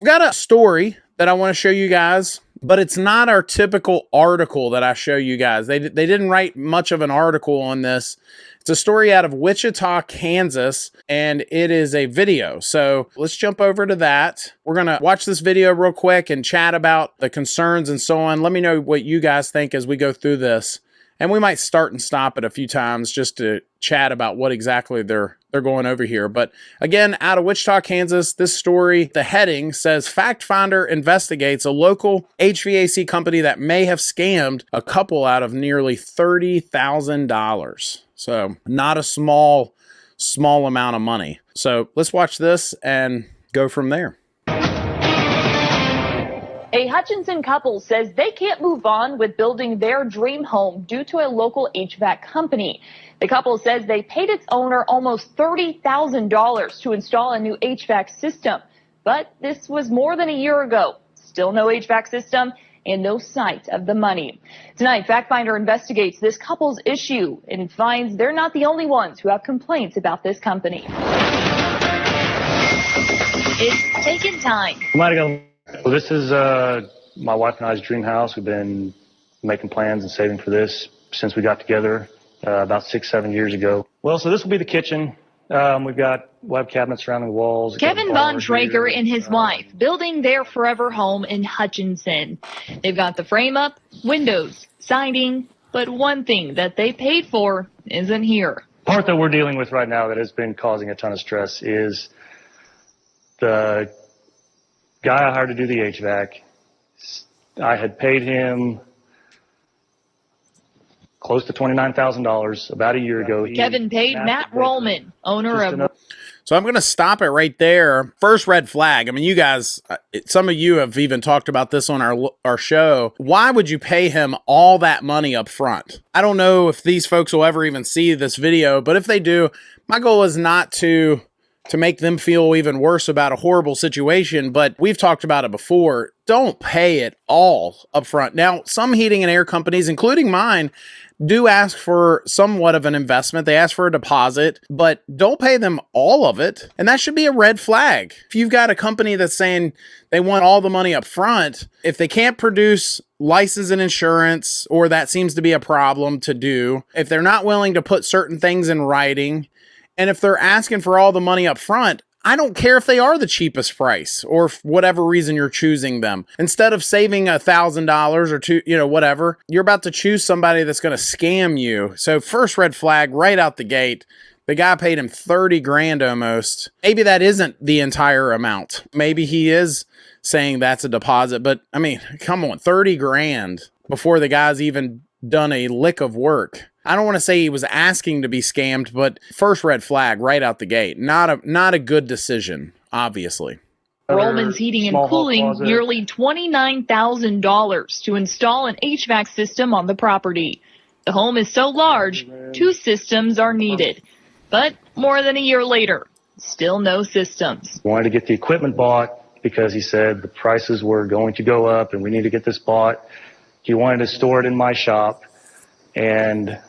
I've got a story that I want to show you guys, but it's not our typical article that I show you guys. They didn't write much of an article on this. It's a story out of Wichita, Kansas, and it is a video. So let's jump over to that. We're going to watch this video real quick and chat about the concerns and so on. Let me know what you guys think as we go through this. And we might start and stop it a few times just to chat about what exactly they're going over here. But again, out of Wichita, Kansas, this story, the heading says, Fact Finder investigates a local HVAC company that may have scammed a couple out of nearly $30,000. So not a small amount of money. So let's watch this and go from there. A Hutchinson couple says they can't move on with building their dream home due to a local HVAC company. The couple says they paid its owner almost $30,000 to install a new HVAC system. But this was more than a year ago. Still no HVAC system and no sight of the money. Tonight, Fact Finder investigates this couple's issue and finds they're not the only ones who have complaints about this company. It's taken time. Well, this is my wife and I's dream house. We've been making plans and saving for this since we got together about 6-7 years ago. Well, so this will be the kitchen. We've got web cabinets surrounding the walls. Kevin Von Traeger and his wife building their forever home in Hutchinson. They've got the frame up, windows, siding, but one thing that they paid for isn't here. The part that we're dealing with right now that has been causing a ton of stress is the guy I hired to do the HVAC. I had paid him close to $29,000 about a year ago. Kevin paid Matt Rollman, owner of... So I'm going to stop it right there. First red flag. I mean, you guys, some of you have even talked about this on our show. Why would you pay him all that money up front? I don't know if these folks will ever even see this video, but if they do, my goal is not to make them feel even worse about a horrible situation, but we've talked about it before. Don't pay it all up front. Now, some heating and air companies, including mine, do ask for somewhat of an investment. They ask for a deposit, but don't pay them all of it. And that should be a red flag. If you've got a company that's saying they want all the money up front, if they can't produce license and insurance, or that seems to be a problem to do, if they're not willing to put certain things in writing, and if they're asking for all the money up front, I don't care if they are the cheapest price or for whatever reason you're choosing them. Instead of saving $1,000 or two, whatever, you're about to choose somebody that's going to scam you. So first red flag right out the gate. The guy paid him 30 grand almost. Maybe that isn't the entire amount. Maybe he is saying that's a deposit, but I mean, come on, 30 grand before the guy's even done a lick of work. I don't want to say he was asking to be scammed, but first red flag right out the gate. Not a good decision, obviously. Rollman's Heating and Cooling nearly $29,000 to install an HVAC system on the property. The home is so large, 2 systems are needed. But more than a year later, still no systems. Wanted to get the equipment bought because he said the prices were going to go up and we need to get this bought. He wanted to store it in my shop, and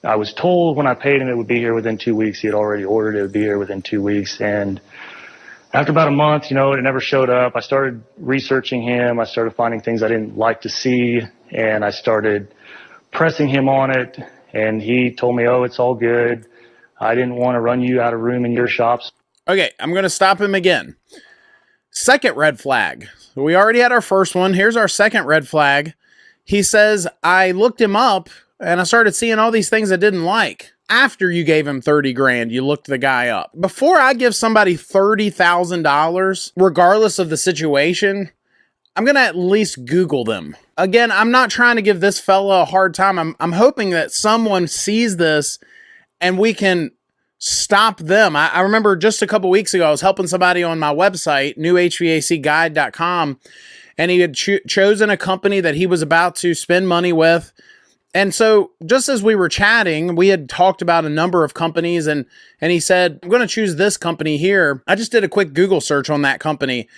I was told when I paid him it would be here within 2 weeks. He had already ordered it would be here within 2 weeks. And after about a month, it never showed up. I started researching him. I started finding things I didn't like to see, and I started pressing him on it. And he told me, oh, it's all good. I didn't want to run you out of room in your shops. Okay, I'm going to stop him again. Second red flag. We already had our first one. Here's our second red flag. He says, I looked him up and I started seeing all these things I didn't like. After you gave him 30 grand, you looked the guy up. Before I give somebody $30,000, regardless of the situation, I'm going to at least Google them. Again, I'm not trying to give this fella a hard time. I'm hoping that someone sees this and we can stop them. I remember just a couple weeks ago, I was helping somebody on my website, newhvacguide.com, and he had chosen a company that he was about to spend money with. And so just as we were chatting, we had talked about a number of companies, and he said, I'm going to choose this company here. I just did a quick Google search on that company,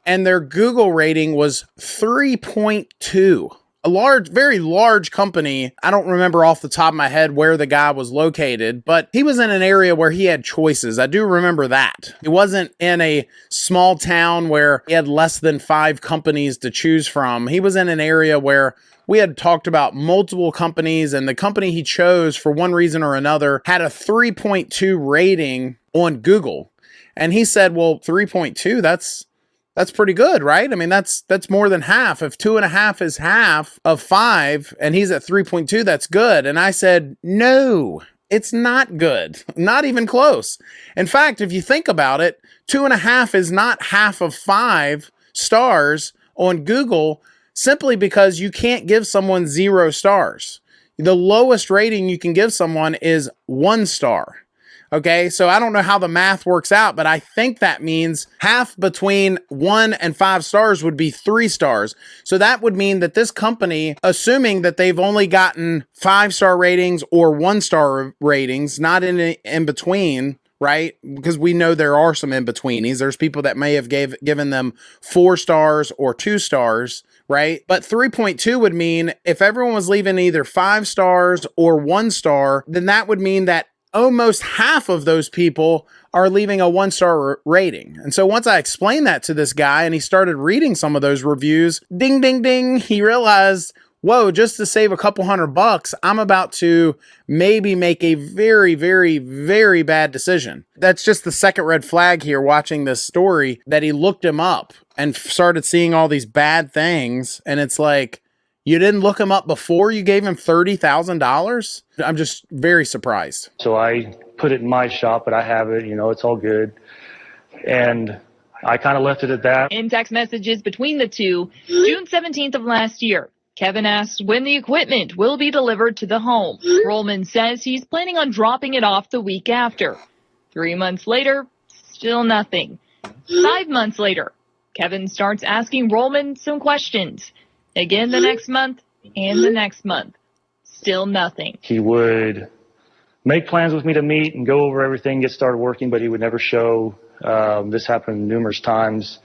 and their Google rating was 3.2 very large company. I don't remember off the top of my head where the guy was located, but he was in an area where he had choices. I do remember that. He wasn't in a small town where he had less than 5 companies to choose from. He was in an area where we had talked about multiple companies, and the company he chose for one reason or another had a 3.2 rating on Google. And he said, well, 3.2, that's pretty good, right? I mean, that's more than half. If 2.5 is half of 5 and he's at 3.2, that's good. And I said, no, it's not good. Not even close. In fact, if you think about it, 2.5 is not half of 5 stars on Google, simply because you can't give someone 0 stars. The lowest rating you can give someone is 1 star. Okay, so I don't know how the math works out, but I think that means half between 1 and 5 stars would be 3 stars. So that would mean that this company, assuming that they've only gotten 5-star ratings or 1-star ratings, not in between, right? Because we know there are some in-betweenies. There's people that may have given them 4 stars or 2 stars, right? But 3.2 would mean if everyone was leaving either 5 stars or 1 star, then that would mean that almost half of those people are leaving a 1-star rating. And so once I explained that to this guy and he started reading some of those reviews, ding, ding, ding, he realized, whoa, just to save a couple $100, I'm about to maybe make a very, very, very bad decision. That's just the second red flag here watching this story, that he looked him up and started seeing all these bad things. And it's like, you didn't look him up before you gave him $30,000? I'm just very surprised. So I put it in my shop, but I have it, it's all good. And I kind of left it at that. In text messages between the two, June 17th of last year, Kevin asks when the equipment will be delivered to the home. Rollman says he's planning on dropping it off the week after. 3 months later, still nothing. 5 months later, Kevin starts asking Rollman some questions. Again the next month and the next month. Still nothing. He would make plans with me to meet and go over everything, get started working, but he would never show. This happened numerous times.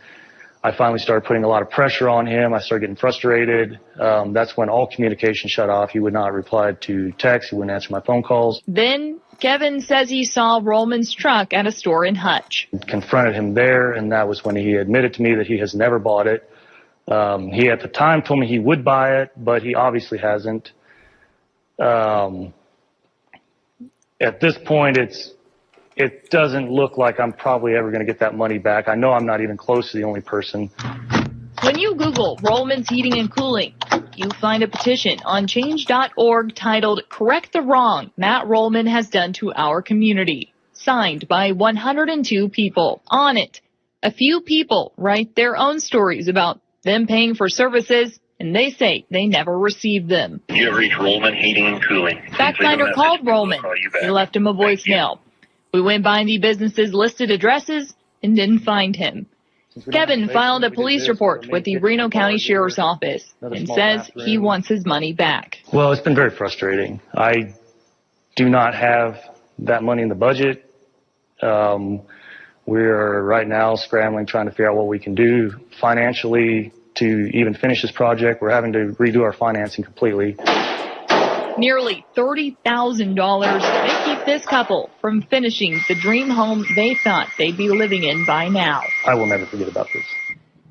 I finally started putting a lot of pressure on him. I started getting frustrated. That's when all communication shut off. He would not reply to texts. He wouldn't answer my phone calls. Then Kevin says he saw Rollman's truck at a store in Hutch. Confronted him there, and that was when he admitted to me that he has never bought it. He at the time told me he would buy it, but he obviously hasn't. At this point, it doesn't look like I'm probably ever going to get that money back. I know I'm not even close to the only person. When you Google Rollman's Heating and Cooling, you find a petition on change.org titled "Correct the Wrong Matt Rollman Has Done to Our Community," signed by 102 people. On it, a few people write their own stories about them paying for services, and they say they never received them. You have reached Rollman Heating and Cooling. Factfinder called Rollman. He left him a voicemail. We went by the business's listed addresses and didn't find him. Kevin filed a police report with the Reno County Sheriff's Office and says he wants his money back. Well, it's been very frustrating. I do not have that money in the budget. We're right now scrambling, trying to figure out what we can do financially to even finish this project. We're having to redo our financing completely. Nearly $30,000 may keep this couple from finishing the dream home they thought they'd be living in by now. I will never forget about this.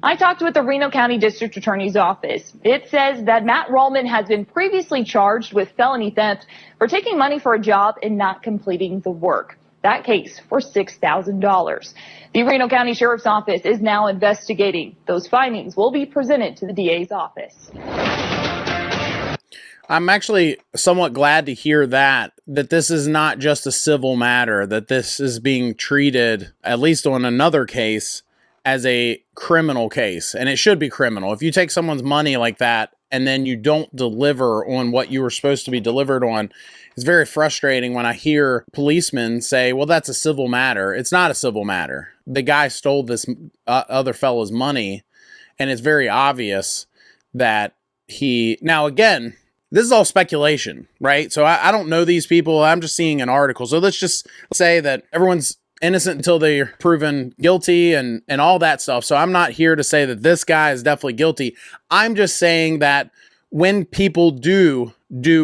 I talked with the Reno County District Attorney's Office. It says that Matt Rollman has been previously charged with felony theft for taking money for a job and not completing the work. That case for $6,000. The Reno County Sheriff's Office is now investigating. Those findings will be presented to the DA's office. I'm actually somewhat glad to hear that this is not just a civil matter, that this is being treated, at least on another case, as a criminal case. And it should be criminal. If you take someone's money like that and then you don't deliver on what you were supposed to be delivered on, it's very frustrating when I hear policemen say, well, that's a civil matter. It's not a civil matter. The guy stole this other fellow's money, and it's very obvious that now again, this is all speculation, right? So I don't know these people. I'm just seeing an article. So let's just say that everyone's innocent until they're proven guilty and all that stuff. So I'm not here to say that this guy is definitely guilty. I'm just saying that when people do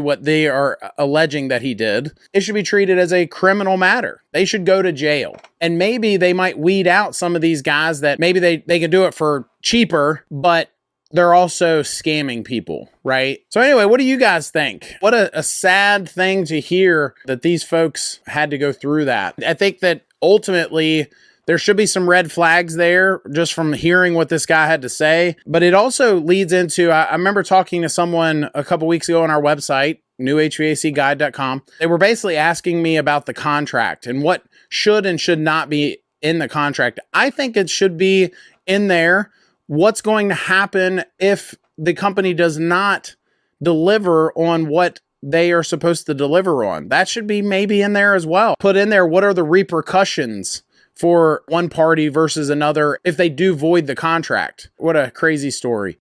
what they are alleging that he did, it should be treated as a criminal matter. They should go to jail. And maybe they might weed out some of these guys that maybe they can do it for cheaper, but they're also scamming people, right? So anyway, what do you guys think? What a sad thing to hear that these folks had to go through that. I think that ultimately there should be some red flags there just from hearing what this guy had to say. But it also leads into, I remember talking to someone a couple weeks ago on our website, newhvacguide.com. They were basically asking me about the contract and what should and should not be in the contract. I think it should be in there. What's going to happen if the company does not deliver on what they are supposed to deliver on? That should be maybe in there as well. Put in there, what are the repercussions for one party versus another if they do void the contract? What a crazy story.